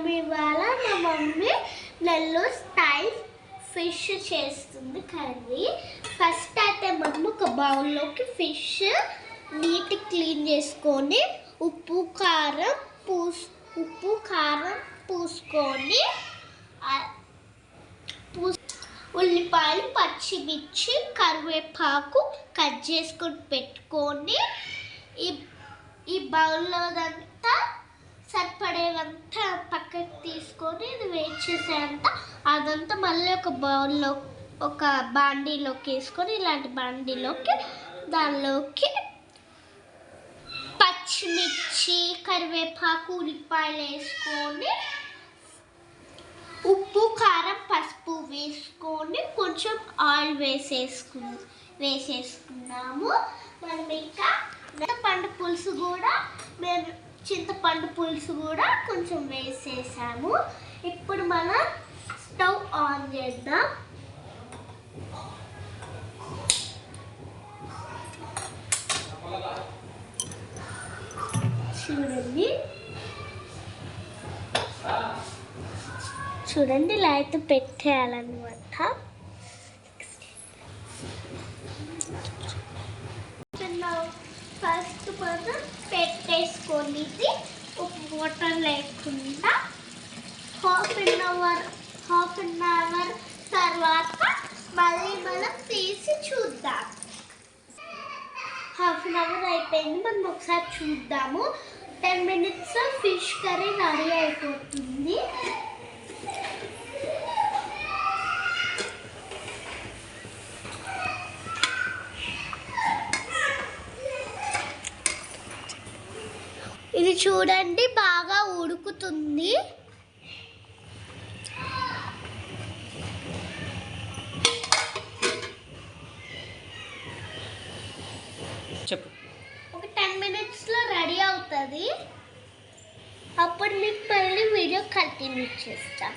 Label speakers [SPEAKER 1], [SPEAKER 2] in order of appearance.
[SPEAKER 1] మనం ఇవాళ మా మమ్మీ నెల్లూరు స్టైల్ ఫిష్ చేస్తుంది కర్రీ. ఫస్ట్ అయితే మనం ఒక బౌల్లోకి ఫిష్ నీట్ క్లీన్ చేసుకొని ఉప్పు కారం పూసుకొని ఉల్లిపాయలు పచ్చిమిర్చి కరివేపాకు కట్ చేసుకొని పెట్టుకొని ఈ బౌల్లోదంతా సరిపడేవంతా పక్కకి తీసుకొని ఇది వేడి చేసేంత అదంతా మళ్ళీ ఒక బౌల్లో ఒక బాండీలోకి వేసుకొని ఇలాంటి బాండీలోకి దానిలోకి పచ్చిమిర్చి కరివేపాకు ఉల్లిపాయలు వేసుకొని ఉప్పు కారం పసుపు వేసుకొని కొంచెం ఆయిల్ వేసేసుకున్నాము. మనం ఇంకా చింతపండు పులుసు కూడా కొంచెం వేసేసాము. ఇప్పుడు మనం స్టవ్ ఆన్ చేద్దాం. చూడండి ఇలా అయితే పెట్టేయాలన్నమాట. ఫస్ట్ మనం పెట్టేసుకొని ఇది వాటర్ లేకుండా హాఫ్ అన్ అవర్ తర్వాత మళ్ళీ మనం తీసి చూద్దాం. హాఫ్ అన్ అవర్ అయిపోయింది, మనం ఒకసారి చూద్దాము. 10 minutes ఫిష్ కర్రీ రెడీ అయిపోతుంది. ఇది చూడండి బాగా ఉడుకుతుంది.
[SPEAKER 2] చెప్పు.
[SPEAKER 1] ఒక 10 minutesలో రెడీ అవుతుంది. అప్పుడు మీకు మళ్ళీ వీడియో కంటిన్యూ చేస్తాం.